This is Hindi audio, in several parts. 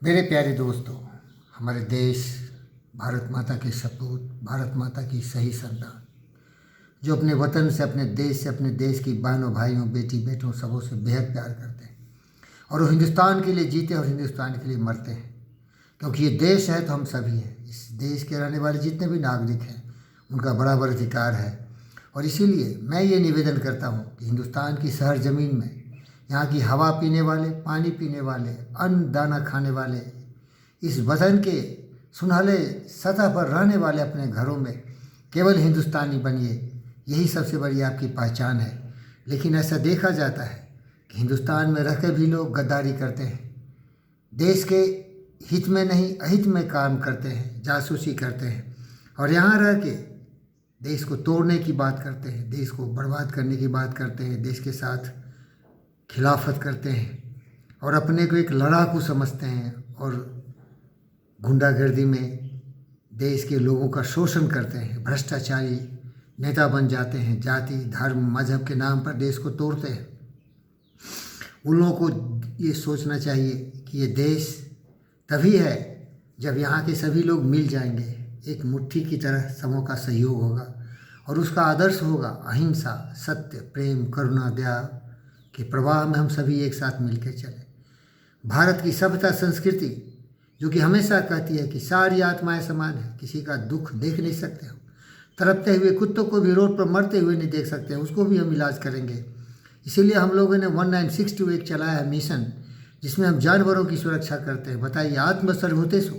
मेरे प्यारे दोस्तों, हमारे देश भारत माता के सपूत, भारत माता की सही संतान, जो अपने वतन से, अपने देश की बहनों, भाइयों, बेटी, बेटों सबों से बेहद प्यार करते हैं और वो हिंदुस्तान के लिए जीते और हिंदुस्तान के लिए मरते हैं। क्योंकि ये देश है तो हम सभी हैं। इस देश के रहने वाले जितने भी नागरिक हैं उनका बराबर अधिकार है। और इसीलिए मैं ये निवेदन करता हूँ कि हिंदुस्तान की शहर ज़मीन में यहाँ की हवा पीने वाले, पानी पीने वाले, अन्न दाना खाने वाले, इस वतन के सुनहले सतह पर रहने वाले अपने घरों में केवल हिंदुस्तानी बनिए, यही सबसे बड़ी आपकी पहचान है। लेकिन ऐसा देखा जाता है कि हिंदुस्तान में रहकर भी लोग गद्दारी करते हैं, देश के हित में नहीं अहित में काम करते हैं, जासूसी करते हैं और यहाँ रह के देश को तोड़ने की बात करते हैं, देश को बर्बाद करने की बात करते हैं, देश के साथ खिलाफत करते हैं और अपने को एक लड़ाकू समझते हैं और गुंडागर्दी में देश के लोगों का शोषण करते हैं, भ्रष्टाचारी नेता बन जाते हैं, जाति धर्म मजहब के नाम पर देश को तोड़ते हैं। उन लोगों को ये सोचना चाहिए कि ये देश तभी है जब यहाँ के सभी लोग मिल जाएंगे, एक मुट्ठी की तरह सबों का सहयोग होगा और उसका आदर्श होगा अहिंसा, सत्य, प्रेम, करुणा, दया के प्रवाह में हम सभी एक साथ मिलकर चलें। भारत की सभ्यता संस्कृति जो कि हमेशा कहती है कि सारी आत्माएं समान हैं, किसी का दुख देख नहीं सकते हो, तड़पते हुए कुत्तों को भी रोड पर मरते हुए नहीं देख सकते हैं, उसको भी हम इलाज करेंगे। इसीलिए हम लोगों ने 1962 एक चलाया है मिशन, जिसमें हम जानवरों की सुरक्षा करते हैं। बताइए, आत्म सर्वभूतेषु,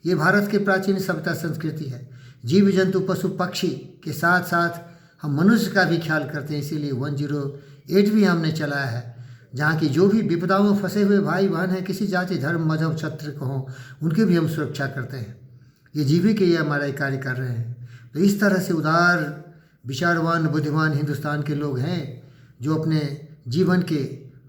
ये भारत की प्राचीन सभ्यता संस्कृति है। जीव जंतु पशु पक्षी के साथ साथ हम मनुष्य का भी ख्याल करते हैं। इसीलिए 108 भी हमने चलाया है, जहाँ की जो भी विपदाओं में फंसे हुए भाई बहन हैं, किसी जाति धर्म मजहब छत्र को हों, उनकी भी हम सुरक्षा करते हैं। ये जीवी के लिए हमारा कार्य कर रहे हैं। तो इस तरह से उदार विचारवान बुद्धिमान हिंदुस्तान के लोग हैं जो अपने जीवन के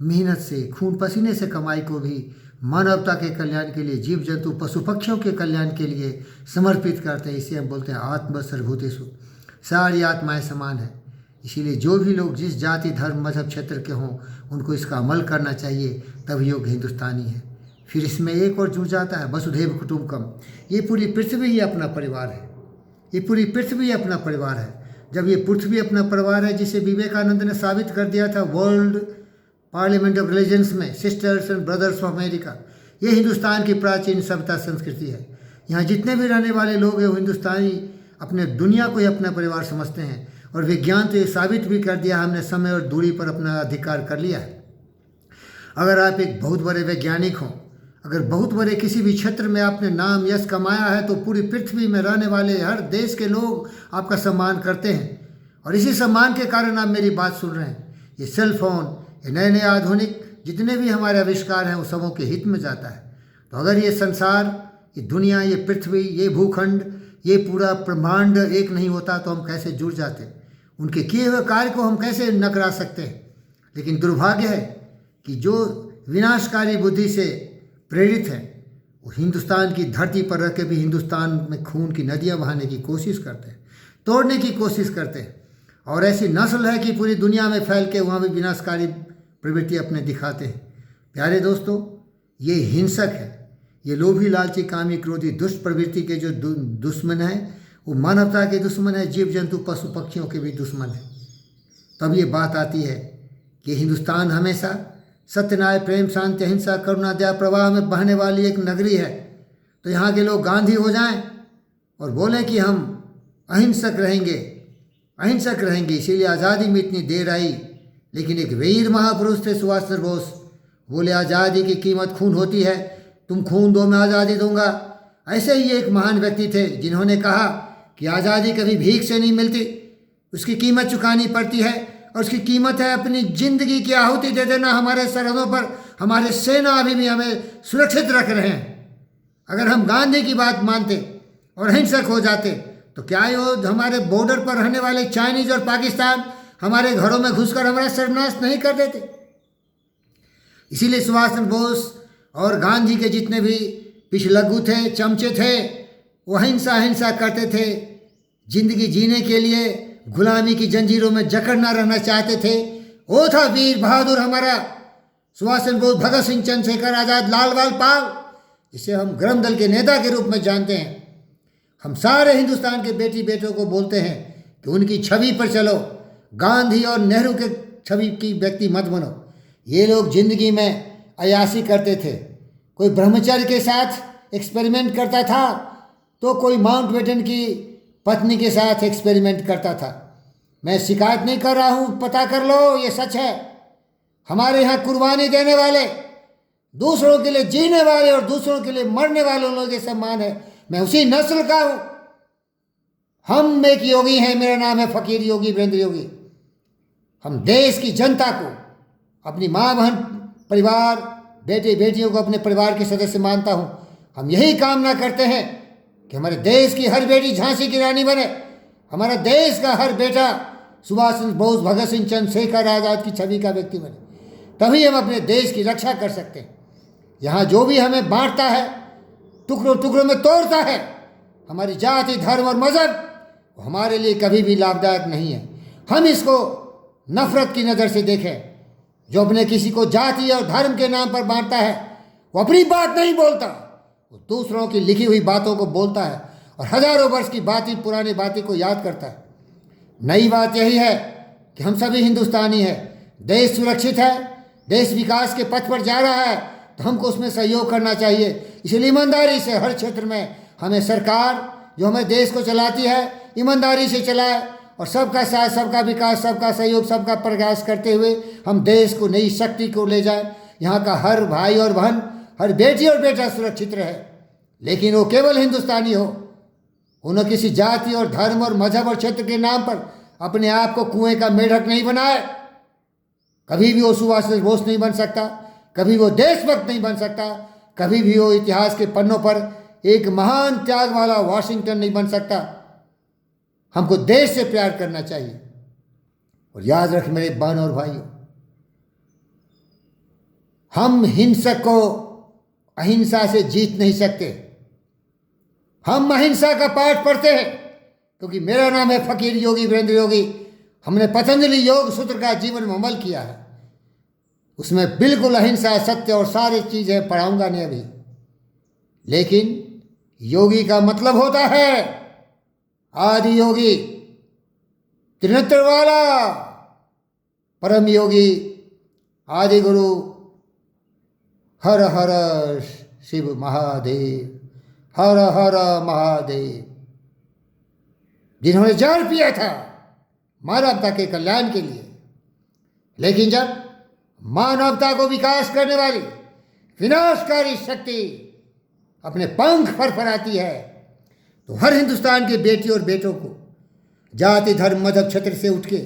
मेहनत से, खून पसीने से कमाई को भी मानवता के कल्याण के लिए, जीव जंतु पशु पक्षियों के कल्याण के लिए समर्पित करते हैं। इसे हम बोलते हैं आत्म सर्वभूतेषु, सारी आत्माएं समान है। इसीलिए जो भी लोग जिस जाति धर्म मजहब क्षेत्र के हों उनको इसका अमल करना चाहिए, तब योग हिंदुस्तानी है। फिर इसमें एक और जुड़ जाता है वसुधैव कुटुंबकम। ये पूरी पृथ्वी ही अपना परिवार है, ये पूरी पृथ्वी अपना परिवार है। जब ये पृथ्वी अपना परिवार है, जिसे विवेकानंद ने साबित कर दिया था वर्ल्ड पार्लियामेंट ऑफ रिलीजन्स में, sisters and brothers of America, ये हिंदुस्तान की प्राचीन सभ्यता संस्कृति है। यहाँ जितने भी रहने वाले लोग हैं वो हिंदुस्तानी अपने दुनिया को ही अपना परिवार समझते हैं और विज्ञान तो ये साबित भी कर दिया, हमने समय और दूरी पर अपना अधिकार कर लिया है। अगर आप एक बहुत बड़े वैज्ञानिक हों, अगर बहुत बड़े किसी भी क्षेत्र में आपने नाम यश कमाया है, तो पूरी पृथ्वी में रहने वाले हर देश के लोग आपका सम्मान करते हैं और इसी सम्मान के कारण आप मेरी बात सुन रहे हैं। ये सेल फोन, ये नए नए आधुनिक जितने भी हमारे आविष्कार हैं वो सबों के हित में जाता है। तो अगर ये संसार, ये दुनिया, ये पृथ्वी, ये भूखंड, ये पूरा ब्रह्मांड एक नहीं होता तो हम कैसे जुड़ जाते, उनके किए हुए कार्य को हम कैसे न करा सकते हैं। लेकिन दुर्भाग्य है कि जो विनाशकारी बुद्धि से प्रेरित हैं वो हिंदुस्तान की धरती पर रह के भी हिंदुस्तान में खून की नदियाँ बहाने की कोशिश करते हैं, तोड़ने की कोशिश करते हैं और ऐसी नस्ल है कि पूरी दुनिया में फैल के वहाँ भी विनाशकारी प्रवृत्ति अपने दिखाते हैं। प्यारे दोस्तों, ये हिंसक है, ये लोभी लालची कामी क्रोधी दुष्ट प्रवृत्ति के जो दुश्मन हैं वो मानवता के दुश्मन है, जीव जंतु पशु पक्षियों के भी दुश्मन है। तब ये बात आती है कि हिंदुस्तान हमेशा सत्य, न्याय, प्रेम, शांति, अहिंसा, करुणा, दया प्रवाह में बहने वाली एक नगरी है। तो यहाँ के लोग गांधी हो जाएं और बोलें कि हम अहिंसक रहेंगे, अहिंसक रहेंगे। इसीलिए आज़ादी में इतनी देर आई, लेकिन एक वीर महापुरुष थे सुभाष चंद्र बोस, बोले आज़ादी की कीमत खून होती है, तुम खून दो मैं आज़ादी दूंगा। ऐसे ही एक महान व्यक्ति थे जिन्होंने कहा कि आज़ादी कभी भीख से नहीं मिलती, उसकी कीमत चुकानी पड़ती है और उसकी कीमत है अपनी ज़िंदगी की आहुति दे देना। हमारे सरहदों पर हमारे सेना अभी भी हमें सुरक्षित रख रहे हैं। अगर हम गांधी की बात मानते और अहिंसक हो जाते तो क्या ये हमारे बॉर्डर पर रहने वाले चाइनीज और पाकिस्तान हमारे घरों में घुसकर हमारा सर्वनाश नहीं कर देते। इसीलिए सुभाष चंद्र बोस और गांधी के जितने भी पिछलग्गू थे, चमचे थे, वो अहिंसा करते थे। जिंदगी जीने के लिए गुलामी की जंजीरों में जकड़ ना रहना चाहते थे। वो था वीर बहादुर हमारा सुभाष चंद्र बोस, भगत सिंह, चंद्रशेखर आज़ाद, लाल बाल पाल। जिसे हम ग्राम दल के नेता के रूप में जानते हैं, हम सारे हिंदुस्तान के बेटी बेटों को बोलते हैं कि उनकी छवि पर चलो, गांधी और नेहरू के छवि की व्यक्ति मत बनो। ये लोग जिंदगी में अयाशी करते थे, कोई ब्रह्मचर्य के साथ एक्सपेरिमेंट करता था तो कोई माउंटबेटन की पत्नी के साथ एक्सपेरिमेंट करता था। मैं शिकायत नहीं कर रहा हूँ, पता कर लो, ये सच है। हमारे यहाँ कुर्बानी देने वाले, दूसरों के लिए जीने वाले और दूसरों के लिए मरने वाले लोगों के सम्मान है। मैं उसी नस्ल का हूँ। हम एक योगी हैं, मेरा नाम है फकीर योगी वीरेंद्र योगी। हम देश की जनता को, अपनी माँ बहन परिवार, बेटे बेटियों को अपने परिवार के सदस्य मानता हूँ। हम यही कामना करते हैं कि हमारे देश की हर बेटी झांसी की रानी बने, हमारा देश का हर बेटा सुभाष चंद्र बोस, भगत सिंह, चंद्रशेखर आज़ाद की छवि का व्यक्ति बने। तभी हम अपने देश की रक्षा कर सकते हैं। यहाँ जो भी हमें बांटता है, टुकड़ों टुकड़ों में तोड़ता है, हमारी जाति, धर्म और मजहब, हमारे लिए कभी भी लाभदायक नहीं है। हम इसको नफरत की नज़र से देखें। जो अपने किसी को जाति और धर्म के नाम पर बांटता है, वो अपनी बात नहीं बोलता, वो दूसरों की लिखी हुई बातों को बोलता है और हजारों वर्ष की बातें, पुरानी बातें को याद करता है। नई बात यही है कि हम सभी हिंदुस्तानी हैं। देश सुरक्षित है, देश विकास के पथ पर जा रहा है, तो हमको उसमें सहयोग करना चाहिए। इसलिए ईमानदारी से हर क्षेत्र में हमें सरकार जो हमें देश को चलाती है, ईमानदारी से चलाए और सबका साथ, सबका विकास, सबका सहयोग, सबका प्रयास करते हुए हम देश को नई शक्ति को ले जाएं। यहाँ का हर भाई और बहन, हर बेटी और बेटा सुरक्षित रहे, लेकिन वो केवल हिंदुस्तानी हो। उन्हें किसी जाति और धर्म और मजहब और क्षेत्र के नाम पर अपने आप को कुएं का मेढक नहीं बनाए। कभी भी वो सुभाष चंद्र बोस नहीं बन सकता, कभी वो देशभक्त नहीं बन सकता, कभी भी वो इतिहास के पन्नों पर एक महान त्याग वाला वाशिंगटन नहीं बन सकता। हमको देश से प्यार करना चाहिए। और याद रख मेरे बहन और भाइयों, हम हिंसक को अहिंसा से जीत नहीं सकते। हम अहिंसा का पाठ पढ़ते हैं क्योंकि मेरा नाम है फकीर योगी वीरेंद्र योगी। हमने पतंजलि योग सूत्र का जीवन में अमल किया है। उसमें बिल्कुल अहिंसा, सत्य और सारी चीजें पढ़ाऊंगा नहीं अभी। लेकिन योगी का मतलब होता है आदि योगी, त्रिनेत्र वाला, परम योगी, आदि गुरु, हर हर शिव महादेव, हर हर महादेव, जिन्होंने जहर पिया था मानवता के कल्याण के लिए। लेकिन जब मानवता को विकास करने वाली विनाशकारी शक्ति अपने पंख फरफराती है, तो हर हिंदुस्तान के बेटी और बेटों को जाति, धर्म, मजहब, क्षेत्र से उठ के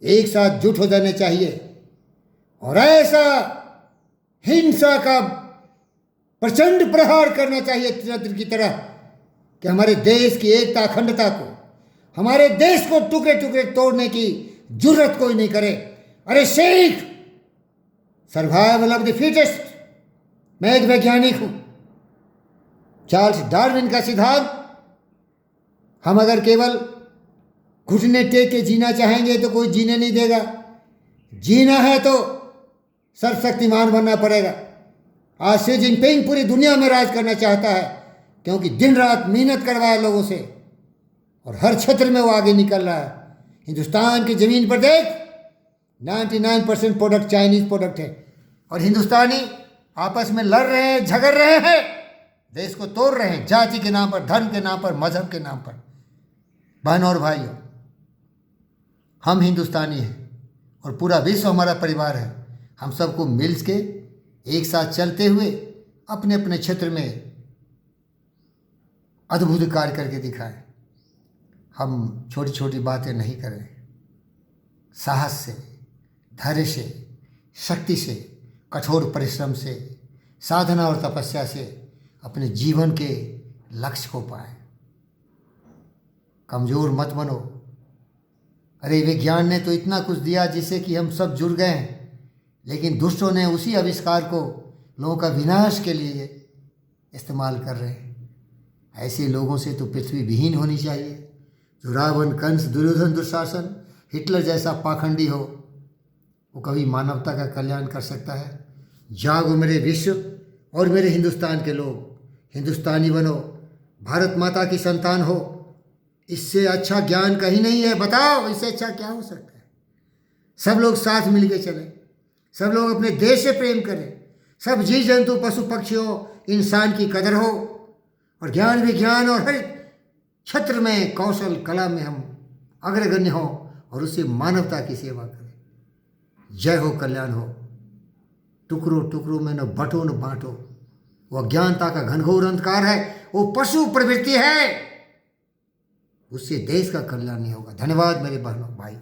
एक साथ जुट हो जाने चाहिए और ऐसा हिंसा का प्रचंड प्रहार करना चाहिए त्रिनेत्र की तरह कि हमारे देश की एकता, अखंडता को, हमारे देश को टुकड़े टुकड़े तोड़ने की जुर्रत कोई नहीं करे। अरे Sheikh, survival of the fittest. मैं एक वैज्ञानिक हूं। चार्ल्स डार्विन का सिद्धांत, हम अगर केवल घुटने टेक के जीना चाहेंगे तो कोई जीने नहीं देगा। जीना है तो सर्वशक्तिमान बनना पड़ेगा। आज शी जिनपिंग पूरी दुनिया में राज करना चाहता है क्योंकि दिन रात मेहनत करवाया लोगों से और हर क्षेत्र में वो आगे निकल रहा है। हिंदुस्तान की ज़मीन पर देख, 99% प्रोडक्ट चाइनीज प्रोडक्ट है और हिंदुस्तानी आपस में लड़ रहे हैं, झगड़ रहे हैं, देश को तोड़ रहे हैं, जाति के नाम पर, धर्म के नाम पर, मजहब के नाम पर। बहनों और भाइयों, हम हिंदुस्तानी हैं और पूरा विश्व हमारा परिवार है। हम सबको मिल के एक साथ चलते हुए अपने अपने क्षेत्र में अद्भुत कार्य करके दिखाएं। हम छोटी छोटी बातें नहीं करें, साहस से, धैर्य से, शक्ति से, कठोर परिश्रम से, साधना और तपस्या से अपने जीवन के लक्ष्य को पाएं। कमज़ोर मत बनो। अरे विज्ञान ने तो इतना कुछ दिया जिससे कि हम सब जुड़ गए हैं, लेकिन दुष्टों ने उसी आविष्कार को लोगों का विनाश के लिए इस्तेमाल कर रहे हैं। ऐसे लोगों से तो पृथ्वी विहीन होनी चाहिए। जो रावण, कंस, दुर्योधन, दुशासन, हिटलर जैसा पाखंडी हो, वो कभी मानवता का कल्याण कर सकता है? जागो मेरे विश्व और मेरे हिंदुस्तान के लोग। हिंदुस्तानी बनो, भारत माता की संतान हो। इससे अच्छा ज्ञान कहीं नहीं है। बताओ इससे अच्छा क्या हो सकता है। सब लोग साथ मिल के चलें, सब लोग अपने देश से प्रेम करें, सब जीव जंतु पशु पक्षियों इंसान की कदर हो, और ज्ञान विज्ञान और हर क्षेत्र में कौशल कला में हम अग्रगण्य हो, और उससे मानवता की सेवा करें। जय हो, कल्याण हो। टुकड़ों टुकड़ों में न बंटो न बांटो। वो अज्ञानता का घनघोर अंधकार है, वो पशु प्रवृत्ति है, उससे देश का कल्याण नहीं होगा। धन्यवाद मेरे बहनों भाई।